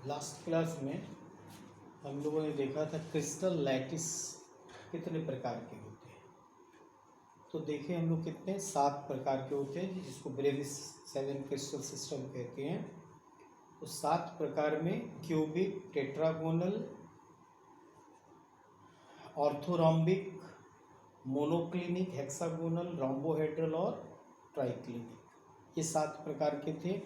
Last class में हम लोगों ने देखा था क्रिस्टल लैटिस कितने प्रकार के होते हैं। तो देखे हम लोग कितने 7 प्रकार के होते हैं, जिसको ब्रेविस 7 क्रिस्टल सिस्टम कहते हैं। तो 7 प्रकार में cubic, tetragonal, orthorhombic, monoclinic, hexagonal, rhombohedral और ट्राइक्लिनिक, ये 7 प्रकार के थे,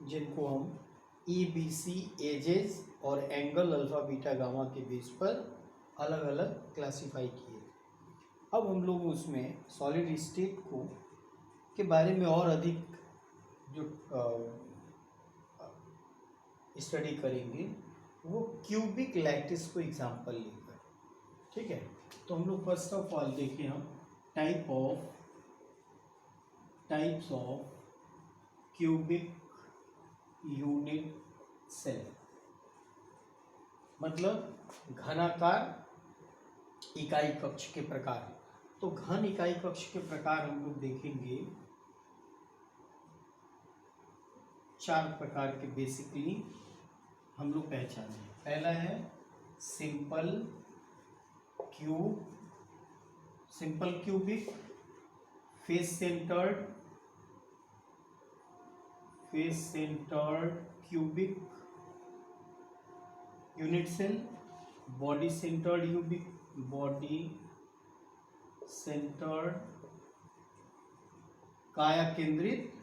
जिनको हम EBC एजेस और एंगल अल्फा बीटा गामा के बेस पर अलग अलग क्लासिफाई किए। अब हम लोग उसमें सॉलिड स्टेट को के बारे में और अधिक जो स्टडी करेंगे वो क्यूबिक लैटिस को एग्जांपल लेकर, ठीक है। तो हम लोग फर्स्ट ऑफ ऑल देखें हम types of cubic unit cell, मतलब घनाकार इकाई कक्ष के प्रकार। तो घन इकाई कक्ष के प्रकार हम लोग देखेंगे 4 प्रकार के बेसिकली हम लोग पहचाने। पहला है simple cubic, face centred cubic unit cell, body centred काया केंद्रित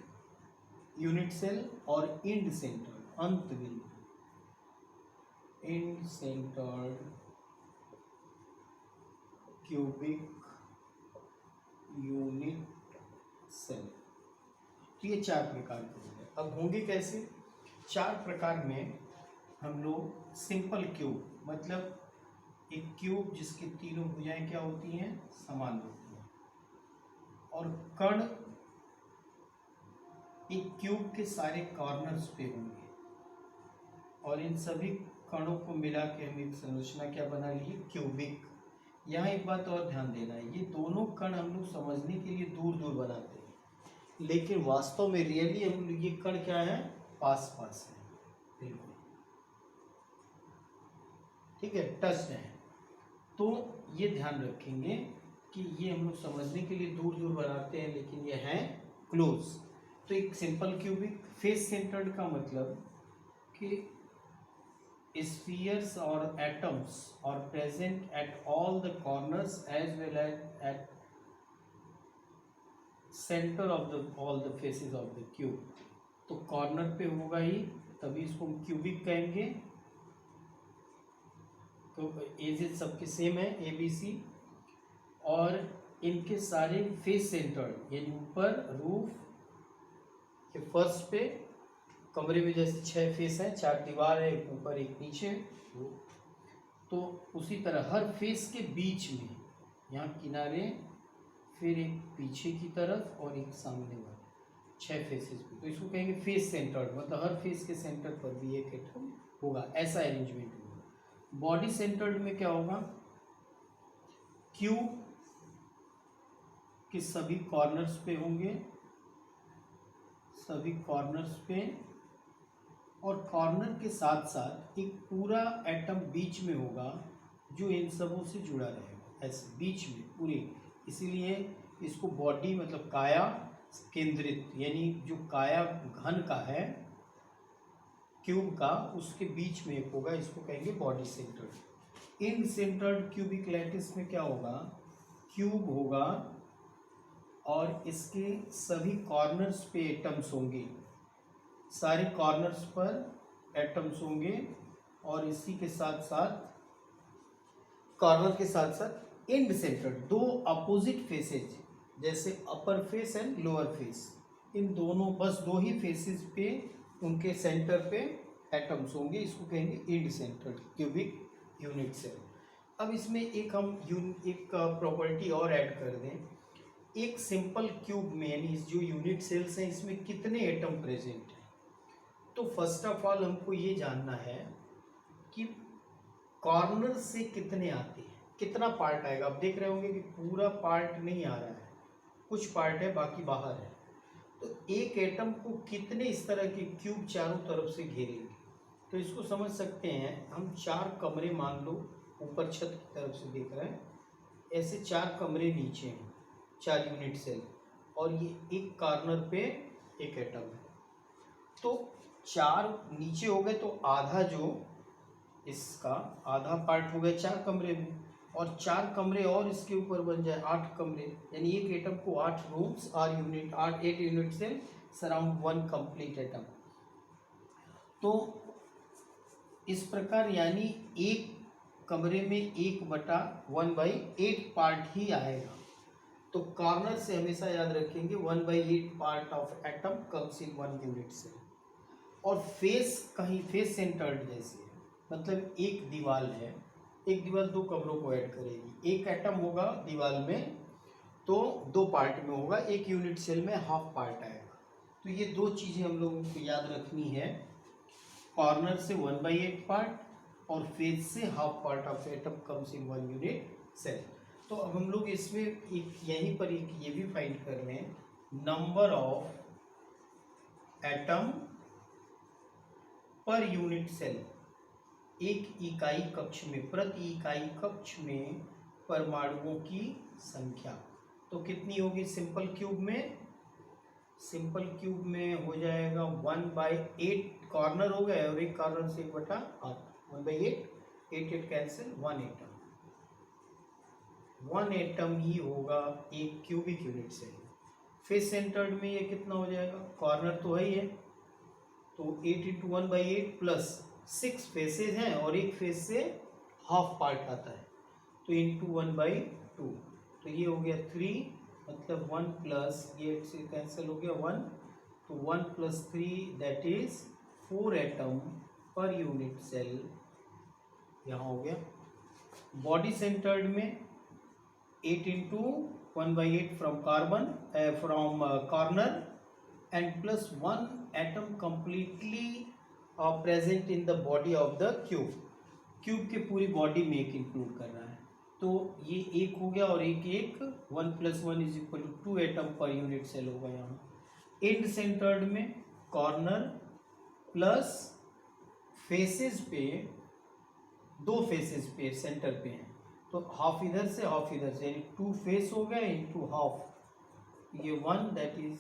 यूनिट सेल, और end centred cubic unit cell. तो ये 4 प्रकार के होंगे। अब होंगे कैसे? 4 प्रकार में हम लोग सिंपल क्यूब, मतलब एक क्यूब जिसकी तीनों भुजाएं क्या होती हैं? समान होती हैं, और कण एक क्यूब के सारे कॉर्नर्स पे होंगे, और इन सभी कणों को मिला के हम एक संरचना क्या बना लिए? क्यूबिक। यहाँ एक बात और ध्यान देना है, ये दोनों कण हम लोग समझने के लिए दूर दूर बनाते हैं, लेकिन वास्तव में रियली हम लोग ये कण क्या है? पास पास है, बिल्कुल, ठीक है, टच है। तो ये ध्यान रखेंगे कि ये हम लोग समझने के लिए दूर दूर बनाते हैं, लेकिन ये हैं क्लोज। तो एक सिंपल क्यूबिक। फेस सेंटर्ड का मतलब कि spheres or atoms are present at all the corners as well as at center of all the faces of the cube। तो कॉर्नर पे होगा ही, तभी इसको हम क्यूबिक कहेंगे। तो एजेस सबके सेम है ABC, और इनके सारे फेस सेंटर्ड, यानी ऊपर रूफ के फर्श पे, कमरे में जैसे 6 फेस हैं, 4 दीवार है, एक ऊपर एक नीचे, तो उसी तरह हर फेस के बीच में, यहाँ किनारे, फिर एक पीछे की तरफ और एक सामने वाले, 6 फेसेस पे। तो इसको कहेंगे फेस सेंटर्ड, मतलब हर फेस के सेंटर पर भी एक एटम होगा, ऐसा अरेंजमेंट होगा। बॉडी सेंटर्ड में क्या होगा? क्यूब के सभी कॉर्नर्स पे होंगे, और कॉर्नर के साथ साथ एक पूरा एटम बीच में होगा जो इन सबों से जुड़ा रहेगा, ऐसे बीच में पूरे। इसीलिए इसको बॉडी, मतलब काया केंद्रित, यानी जो काया घन का है क्यूब का, उसके बीच में एक होगा, इसको कहेंगे बॉडी सेंटर्ड। इन सेंटर्ड क्यूबिक लैटिस में क्या होगा? क्यूब होगा और इसके सभी कॉर्नर्स पे एटम्स होंगे, सारे कॉर्नर्स पर एटम्स होंगे, और इसी के साथ साथ कॉर्नर के साथ साथ इंड सेंटर्ड, 2 अपोजिट फेसेज, जैसे upper face and lower face, इन दोनों, बस 2 ही फेसेस पे उनके सेंटर पे एटम्स होंगे, इसको कहेंगे end centred cubic unit cell. अब इसमें एक प्रॉपर्टी और ऐड कर दें। एक सिंपल क्यूब में, यानी जो यूनिट सेल्स हैं, इसमें कितने एटम प्रेजेंट हैं? तो फर्स्ट ऑफ ऑल हमको ये जानना है कि कॉर्नर से कितने आते हैं, कितना पार्ट आएगा। अब देख रहे होंगे कि पूरा पार्ट नहीं आ रहा है, कुछ पार्ट है, बाकी बाहर है। तो एक एटम को कितने इस तरह के क्यूब चारों तरफ से घेरेंगे? तो इसको समझ सकते हैं हम, 4 कमरे मान लो ऊपर छत की तरफ से देख रहे हैं, ऐसे 4 कमरे नीचे हैं, 4 यूनिट सेल, और ये एक कॉर्नर पे एक एटम है। तो 4 नीचे हो गए, तो आधा जो इसका आधा पार्ट हो गया 4 कमरे में, और 4 कमरे और इसके ऊपर बन जाए 8 कमरे, यानी एक एटम को 8 rooms, 8 unit cell surround 1 complete atom. तो इस प्रकार यानी एक कमरे में 1/1/8 पार्ट ही आएगा। तो कॉर्नर से हमेशा याद रखेंगे 1/8 part of atom comes in 1 unit cell. और फेस कहीं फेस सेंटर्ड जैसे, मतलब एक दीवार है, एक दीवार 2 कमरों को ऐड करेगी, एक एटम होगा दीवार में तो 2 पार्ट में होगा, एक यूनिट सेल में हाफ पार्ट आएगा। तो ये 2 चीज़ें हम लोगों को याद रखनी है, कॉर्नर से 1/8 पार्ट और फेस से half part of atom comes in 1 unit cell. तो अब हम लोग इसमें एक यहीं पर एक ये भी फाइंड कर रहे हैं, number of atom per unit cell, एक इकाई कक्ष में, प्रति इकाई कक्ष में परमाणुओं की संख्या। तो कितनी होगी सिंपल क्यूब में? सिंपल क्यूब में हो जाएगा 1/8, कॉर्नर हो गया और एक कॉर्नर से 1/8, 1/8, 8 कैंसिल, 1 एटम ही होगा एक cubic unit cell. Face centred में ये कितना हो जाएगा? कॉर्नर तो है ही है, तो 8 × 1/8 प्लस 6 फेसेज हैं और एक फेस से हाफ पार्ट आता है, तो इंटू 1/2, तो ये हो गया 3, मतलब 1 प्लस ये 8 से कैंसिल हो गया 1, तो 1 + 3 that is 4 atom per unit cell यहाँ हो गया। बॉडी सेंटर्ड में 8 × 1/8 from corner and plus 1 atom completely present in the body of the cube। Cube के पूरी बॉडी में एक इंक्लूड कर रहा है, तो ये एक हो गया और एक 1 + 1 = 2 एटम पर यूनिट सेल होगा यहाँ। एंड सेंटर्ड में कॉर्नर प्लस फेसेस पे, 2 फेसेस पे सेंटर पे हैं, तो हाफ इधर से हाफ इधर से, यानी 2 फेस हो गया इंटू हाफ, ये 1 दैट इज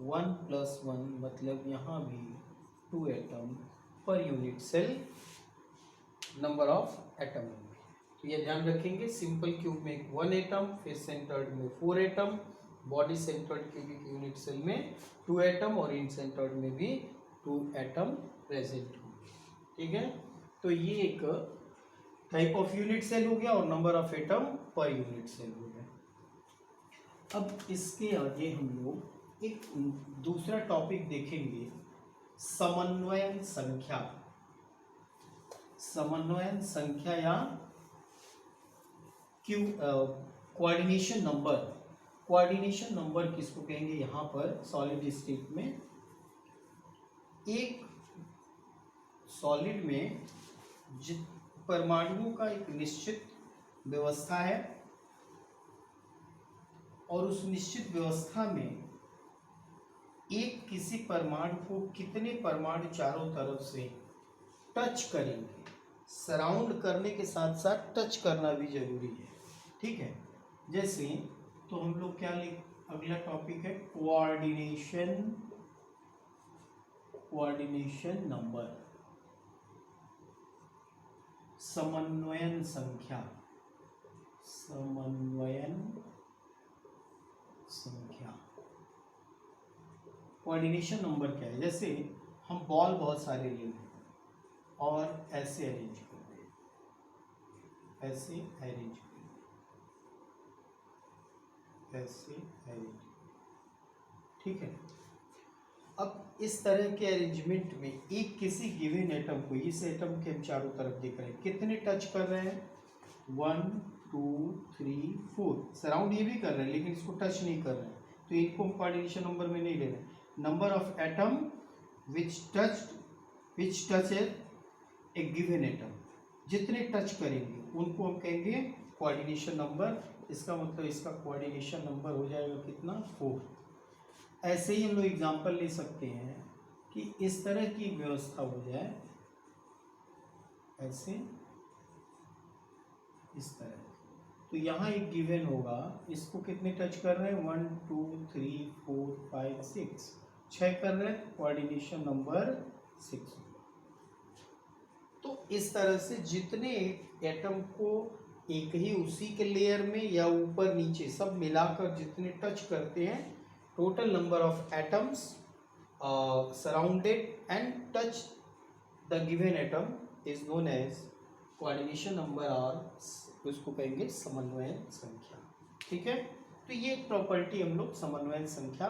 1 + 1, मतलब यहाँ भी 2 atom per unit cell number of atom. तो ये ध्यान रखेंगे, सिंपल क्यूब में 1 एटम, फेस सेंटर्ड में 4 atom, body centred cubic unit cell में 2 एटम और इन सेंटर्ड में भी 2 एटम प्रेजेंट होंगे। ठीक है, तो ये एक टाइप ऑफ यूनिट सेल हो गया और number of atom per unit cell हो गया। अब इसके आगे हम लोग एक दूसरा टॉपिक देखेंगे, समन्वयन संख्या। समन्वयन संख्या या कोऑर्डिनेशन नंबर। कोऑर्डिनेशन नंबर किसको कहेंगे? यहाँ पर सॉलिड स्टेट में, एक सॉलिड में परमाणुओं का एक निश्चित व्यवस्था है और उस निश्चित व्यवस्था में एक किसी परमाणु को कितने परमाणु चारों तरफ से टच करेंगे, सराउंड करने के साथ साथ टच करना भी जरूरी है। ठीक है, जैसे तो हम लोग क्या अगला टॉपिक है कोऑर्डिनेशन नंबर, समन्वयन संख्या। समन्वयन संख्या, कोऑर्डिनेशन नंबर क्या है? जैसे हम बॉल बहुत सारे ले लें और ऐसे अरेंज कर दें, ऐसे अरेंज कर दें, ऐसे अरेंज। ठीक है, अब इस तरह के अरेंजमेंट में एक किसी गिवन एटम को, इस एटम के हम चारों तरफ देख रहे हैं, कितने टच कर रहे हैं? 1 2 3 4, सराउंड ये भी कर रहे हैं लेकिन इसको टच नहीं कर रहे हैं, तो इनको हम कोऑर्डिनेशन नंबर में नहीं ले रहे हैं। Number of atom which touch A given atom, जितने टच करेंगे उनको हम कहेंगे कोऑर्डिनेशन नंबर। इसका मतलब इसका कोऑर्डिनेशन नंबर हो जाएगा कितना? 4। ऐसे ही हम लोग एग्जांपल ले सकते हैं कि इस तरह की व्यवस्था हो जाए ऐसे इस तरह। तो यहाँ एक गिवन होगा, इसको कितने टच कर रहे हैं, 1 2 3 4 5 6, 6 कर रहे हैं, कोऑर्डिनेशन नंबर 6। तो इस तरह से जितने एटम को एक ही उसी के लेयर में या ऊपर नीचे सब मिलाकर जितने टच करते हैं, total number of atoms surrounded and touch the given atom is known as coordination number, और उसको कहेंगे समन्वय संख्या। ठीक है, तो ये प्रॉपर्टी हम लोग समन्वय संख्या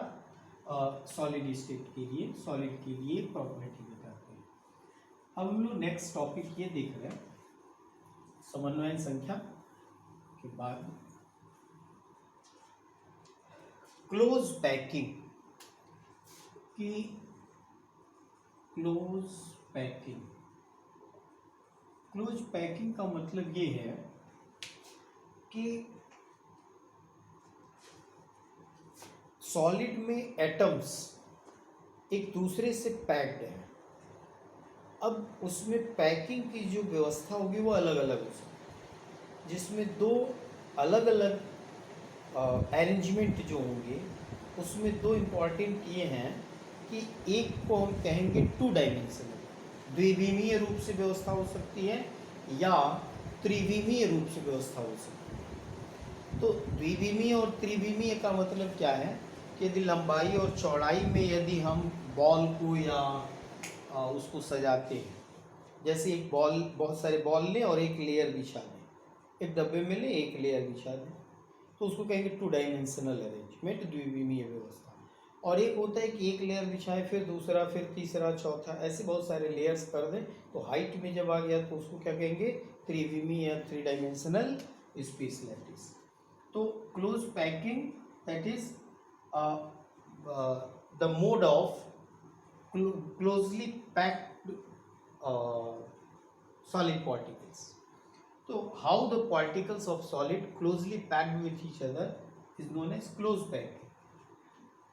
सॉलिड स्टेट के लिए, सॉलिड के लिए प्रॉपर्टी बताते हैं। अब हम लोग नेक्स्ट टॉपिक ये देख रहे हैं, समन्वय संख्या के बाद क्लोज पैकिंग की। क्लोज पैकिंग, क्लोज पैकिंग का मतलब ये है कि सॉलिड में एटम्स एक दूसरे से पैक्ड है। अब उसमें पैकिंग की जो व्यवस्था होगी वो अलग अलग हो सकती है, जिसमें दो अलग अलग अरेंजमेंट जो होंगे, उसमें दो इम्पॉर्टेंट ये हैं कि एक को हम कहेंगे 2 डायमेंशनल, द्विविमीय रूप से व्यवस्था हो सकती है, या त्रिविमीय रूप से व्यवस्था हो सकती है। तो द्विविमीय और त्रिविमीय का मतलब क्या है कि यदि लंबाई और चौड़ाई में यदि हम बॉल को या उसको सजाते हैं, जैसे एक बॉल, बहुत सारे बॉल लें और एक लेयर बिछा दें, एक डब्बे में लें एक लेयर बिछा दें, तो उसको कहेंगे 2 डायमेंशनल अरेंजमेंट, द्विविमीय व्यवस्था। और एक होता है कि एक लेयर बिछाए, फिर दूसरा, फिर तीसरा, चौथा, ऐसे बहुत सारे लेयर्स कर दें, तो हाइट में जब आ गया तो उसको क्या कहेंगे, त्रिविमीय या 3 डायमेंशनल स्पेस लैटिस। तो close packing that is the mode of closely packed solid particles. So how the particles of solid closely packed with each other is known as close packing.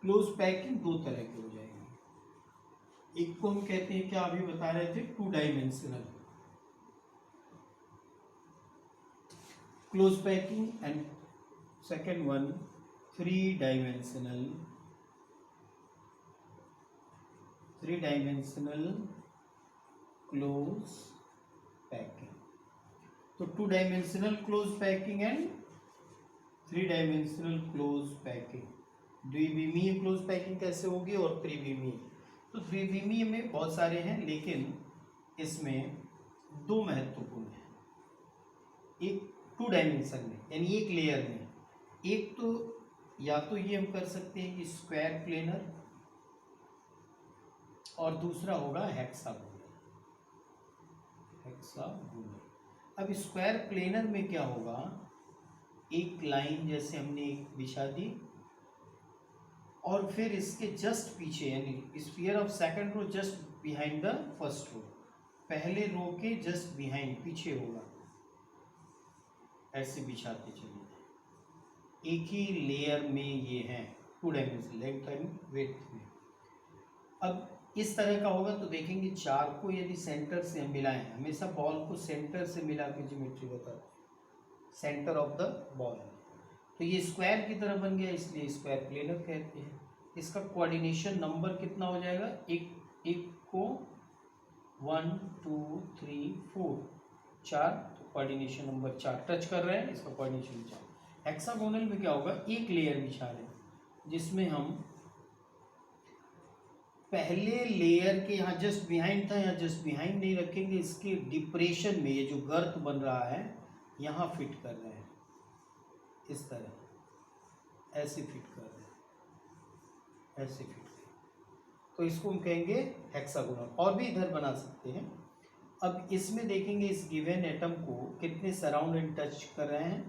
Close packing दो तरह की हो जाएगी। एक को हम कहते हैं, क्या अभी बता रहे थे, 2 dimensional close packing, and second one 3 dimensional close packing. तो 2 dimensional close packing and 3 dimensional close packing. द्विविमीय क्लोज पैकिंग कैसे होगी और त्रिविमीय। तो द्विविमीय में बहुत सारे हैं, लेकिन इसमें 2 महत्वपूर्ण हैं। एक 2 डायमेंशन में, यानी एक लेयर में, एक तो या तो ये हम कर सकते हैं कि स्क्वायर प्लेनर, और दूसरा होगा हेक्सागोनल। अब स्क्वायर प्लेनर में क्या होगा, एक लाइन जैसे हमने एक बिछा दी, और फिर इसके जस्ट पीछे, यानी sphere of second row just behind the first row, पहले रो के जस्ट बिहाइंड, पीछे होगा, ऐसे बिछाते चलिए। एक ही लेयर में ये हैं, 2 डायमेंशन लेंथ एंड विड्थ में। अब इस तरह का होगा तो देखेंगे 4 को यदि सेंटर से हम मिलाएं, हमेशा बॉल को सेंटर से मिला के ज्योमेट्री बताते हैं, सेंटर ऑफ द बॉल। तो ये स्क्वायर की तरह बन गया, इसलिए स्क्वायर प्लेनर कहते हैं। इसका कोऑर्डिनेशन नंबर कितना हो जाएगा, एक को 1 2 3 4 4, तो कोऑर्डिनेशन नंबर 4 टच कर रहे हैं, इसका कोऑर्डिनेशन 4। हेक्सागोनल में क्या होगा, एक लेयर बिछा रहे हैं, जिसमें हम पहले लेयर के यहाँ जस्ट बिहाइंड था, यहाँ जस्ट बिहाइंड नहीं रखेंगे, इसके डिप्रेशन में ये जो गर्त बन रहा है यहाँ फिट कर रहे हैं, इस तरह ऐसे फिट कर रहे हैं, ऐसे फिट कर, तो इसको हम कहेंगे हेक्सागोनल। और भी इधर बना सकते हैं। अब इसमें देखेंगे इस गिवन एटम को कितने सराउंड एंड टच कर रहे हैं,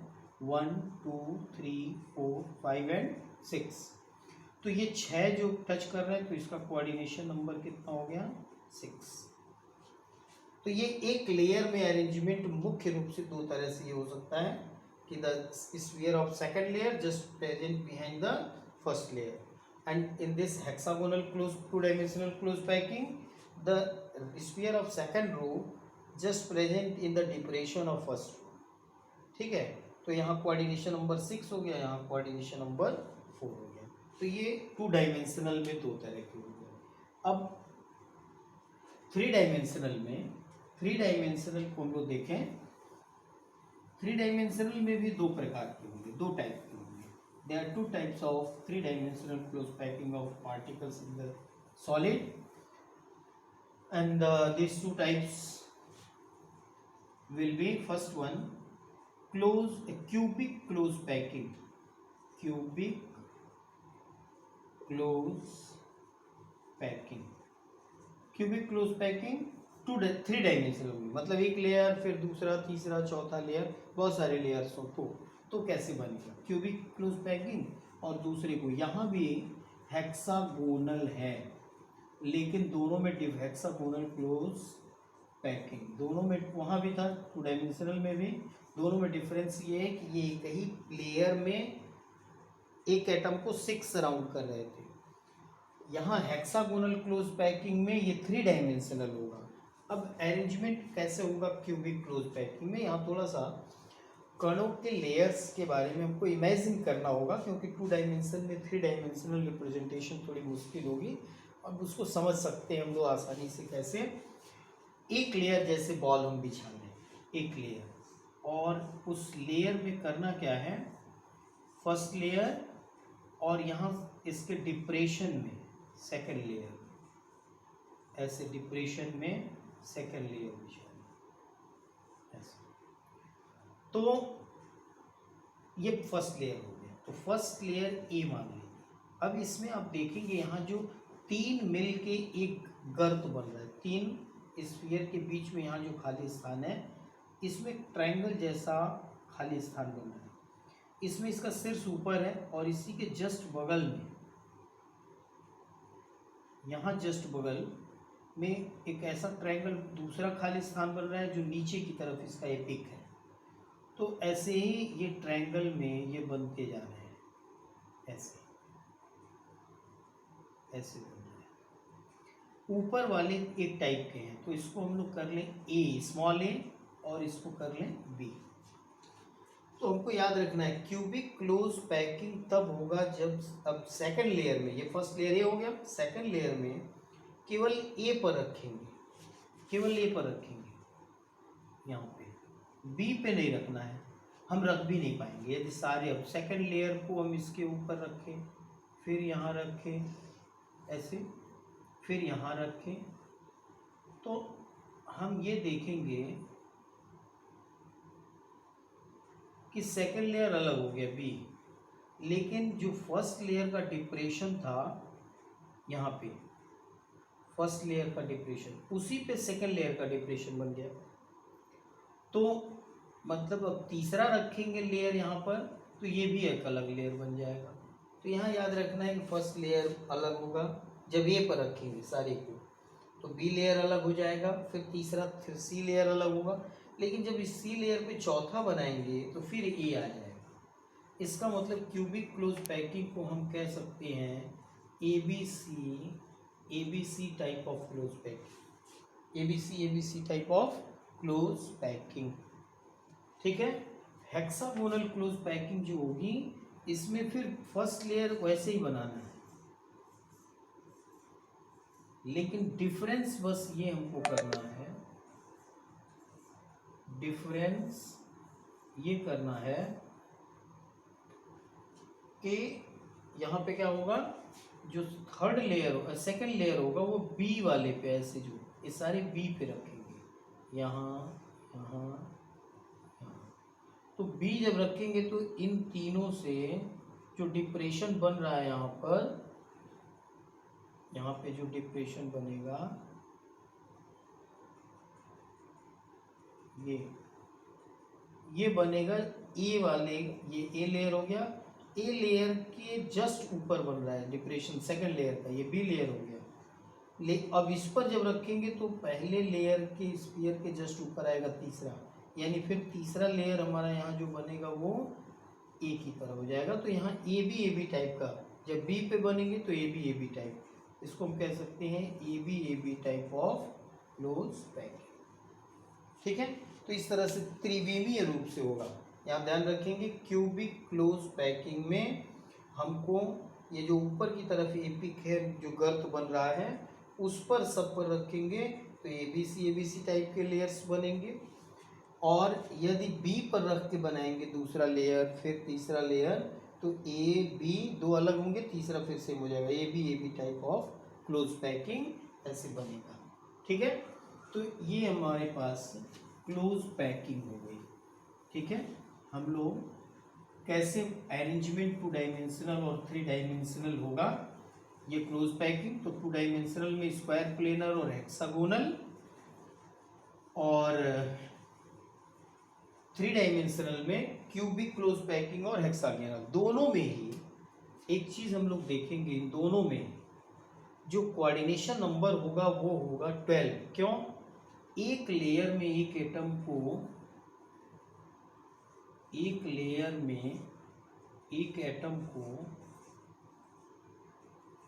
1 2 3 4 5 एंड 6। तो ये 6 जो टच कर रहे हैं, तो इसका कोऑर्डिनेशन नंबर कितना हो गया, 6। तो ये एक लेयर में अरेंजमेंट मुख्य रूप से 2 तरह से ये हो सकता है कि the sphere of second layer just present behind the first layer, and in this hexagonal close 2 dimensional close packing the sphere of second row just present in the depression of first. ठीक है, तो यहाँ coordination number 6 हो गया, यहाँ coordination number 4 हो गया। तो ये 2 डायमेंशनल में 2 तरह के हो गए। अब 3 डायमेंशनल में, 3 डायमेंशनल को हम लोग देखें, 3 डायमेंशनल में भी 2 प्रकार के होंगे, 2 टाइप के होंगे। There are 2 types of 3 dimensional close packing of particles in the solid, and these 2 types will be, first one, cubic close packing, cubic close packing, cubic close packing 3 dimensional होंगे, मतलब एक लेयर, फिर दूसरा, तीसरा, चौथा layer, बहुत सारे layers हो तो कैसे बनेगा क्यूबिक क्लोज पैकिंग। और दूसरे को यहाँ भी हेक्सागोनल है, लेकिन दोनों में हेक्सागोनल क्लोज पैकिंग, दोनों में, वहाँ भी था 2 डायमेंशनल में भी, दोनों में डिफरेंस ये है कि ये एक ही लेयर में एक एटम को 6 सराउंड कर रहे थे। यहाँ हेक्सागोनल क्लोज पैकिंग में ये 3 डायमेंशनल होगा। अब अरेंजमेंट कैसे होगा क्यूबिक क्लोज पैकिंग में, यहाँ थोड़ा सा कणों के लेयर्स के बारे में हमको इमेजिन करना होगा, क्योंकि 2 डायमेंशन में 3 डायमेंशनल रिप्रेजेंटेशन थोड़ी मुश्किल होगी। अब उसको समझ सकते हैं हम लोग आसानी से कैसे। एक लेयर जैसे बॉल हम बिछा लें, एक लेयर, और उस लेयर में करना क्या है, फर्स्ट लेयर और यहाँ इसके डिप्रेशन में सेकंड लेयर, ऐसे डिप्रेशन में सेकंड लेयर बिछाना, ऐसे। तो ये फर्स्ट लेयर हो गया, तो फर्स्ट लेयर ए मान लेंगे। अब इसमें आप देखेंगे यहाँ जो 3 मिल के एक गर्त बन रहा है, 3 स्फीयर के बीच में यहाँ जो खाली स्थान है, इसमें ट्रायंगल जैसा खाली स्थान बन रहा है। इसमें इसका शीर्ष ऊपर है और इसी के जस्ट बगल में, यहाँ जस्ट बगल में एक ऐसा ट्रायंगल दूसरा खाली स्थान बन रहा है जो नीचे की तरफ इसका एपिक है। तो ऐसे ही ये ट्रायंगल में ये बनते जा रहे हैं, ऐसे ऐसे बन रहे हैं। ऊपर वाले एक टाइप के हैं, तो इसको हम लोग कर लें ए, स्मॉल ए, और इसको कर लें बी। तो हमको याद रखना है क्यूबिक क्लोज पैकिंग तब होगा जब, अब सेकंड लेयर में, ये फर्स्ट लेयर ये हो गया, सेकंड लेयर में केवल ए पर रखेंगे, केवल ए पर रखेंगे, यहाँ पे बी पे नहीं रखना है, हम रख भी नहीं पाएंगे यदि सारे। अब सेकंड लेयर को हम इसके ऊपर रखें, फिर यहाँ रखें ऐसे, फिर यहाँ रखें, तो हम ये देखेंगे कि सेकंड लेयर अलग हो गया बी, लेकिन जो फर्स्ट लेयर का डिप्रेशन था यहाँ पे, फर्स्ट लेयर का डिप्रेशन, उसी पे सेकंड लेयर का डिप्रेशन बन गया। तो मतलब अब तीसरा रखेंगे लेयर यहाँ पर, तो ये भी एक अलग लेयर बन जाएगा। तो यहाँ याद रखना है कि फर्स्ट लेयर अलग होगा जब ये पर रखेंगे सारे को, तो बी लेयर अलग हो जाएगा, फिर तीसरा, फिर सी लेयर अलग होगा, लेकिन जब इस सी लेयर पे चौथा बनाएंगे तो फिर ए आ जाएगा। इसका मतलब क्यूबिक क्लोज पैकिंग को हम कह सकते हैं ABC type of close packing, ABC type of close packing. ठीक है, हेक्सागोनल क्लोज पैकिंग जो होगी, इसमें फिर फर्स्ट लेयर वैसे ही बनाना है, लेकिन डिफरेंस बस ये हमको करना है, डिफरेंस ये करना है कि यहाँ पे क्या होगा, जो थर्ड लेयर, सेकंड लेयर होगा वो बी वाले पे, ऐसे जो ये सारे बी पे रखेंगे, यहाँ यहाँ यहाँ। तो बी जब रखेंगे तो इन तीनों से जो डिप्रेशन बन रहा है यहाँ पर, यहाँ पे जो डिप्रेशन बनेगा ये बनेगा ए वाले, ये ए लेयर हो गया, ए लेयर के जस्ट ऊपर बन रहा है डिप्रेशन सेकंड लेयर का, ये बी लेयर हो गया। अब इस पर जब रखेंगे तो पहले लेयर के स्फीयर के जस्ट ऊपर आएगा तीसरा, यानी फिर तीसरा लेयर हमारा यहाँ जो बनेगा वो ए की तरह हो जाएगा। तो यहाँ ए बी टाइप का, जब बी पे बनेंगे तो ए बी टाइप, इसको हम कह सकते हैं A B type of close packing. ठीक है। तो इस तरह से त्रिविमीय रूप से होगा। यहाँ ध्यान रखेंगे क्यूबिक क्लोज पैकिंग में हमको ये जो ऊपर की तरफ एपिक है जो गर्त बन रहा है उस पर सब पर रखेंगे तो एबीसी टाइप के लेयर्स बनेंगे। और यदि बी पर रख के बनाएंगे दूसरा लेयर फिर तीसरा लेयर तो ए बी दो अलग होंगे, तीसरा फिर सेम हो जाएगा, A B type of close packing ऐसे बनेगा। ठीक है, तो ये हमारे पास क्लोज पैकिंग हो गई। ठीक है, हम लोग कैसे अरेंजमेंट 2 डायमेंशनल और 3 डायमेंशनल होगा ये क्लोज पैकिंग। तो 2 डायमेंशनल में स्क्वायर प्लेनर और हेक्सागोनल, और 3 डायमेंशनल में क्यूबिक क्लोज पैकिंग और हेक्सागोनल। दोनों में ही एक चीज हम लोग देखेंगे, इन दोनों में जो कोऑर्डिनेशन नंबर होगा वो होगा 12। क्यों? एक लेयर में एक एटम को, एक लेयर में एक एटम को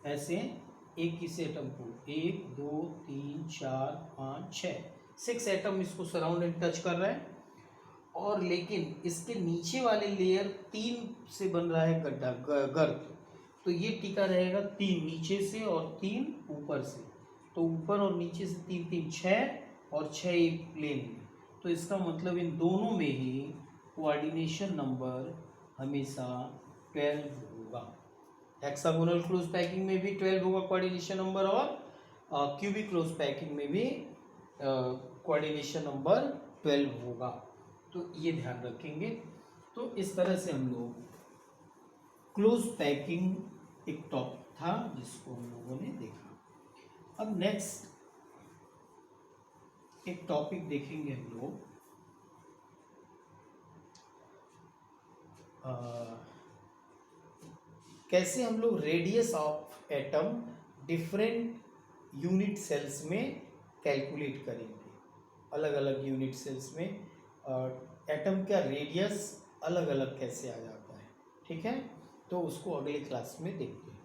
ऐसे एक किसी एटम को 1 2 3 4 5 6 6 एटम इसको सराउंड एंड टच कर रहा है, और लेकिन इसके नीचे वाले लेयर 3 से बन रहा है गड्ढा गर्त, तो ये टिका रहेगा 3 नीचे से और 3 ऊपर से। तो ऊपर और नीचे से 3 3 6 और 6 एक प्लेन में। तो इसका मतलब इन दोनों में ही कोऑर्डिनेशन नंबर हमेशा 12 होगा। हेक्सागोनल क्लोज पैकिंग में भी 12 होगा कोऑर्डिनेशन नंबर, और क्यूबिक क्लोज पैकिंग में भी कोऑर्डिनेशन नंबर 12 होगा। तो ये ध्यान रखेंगे। तो इस तरह से हम लोग क्लोज पैकिंग एक टॉपिक था जिसको हम लोगों ने देखा। अब नेक्स्ट एक टॉपिक देखेंगे हम लोग कैसे हम लोग radius of atom different unit cells में कैलकुलेट करेंगे। अलग अलग यूनिट सेल्स में एटम का रेडियस अलग अलग कैसे आ जाता है। ठीक है, तो उसको अगले क्लास में देखते हैं।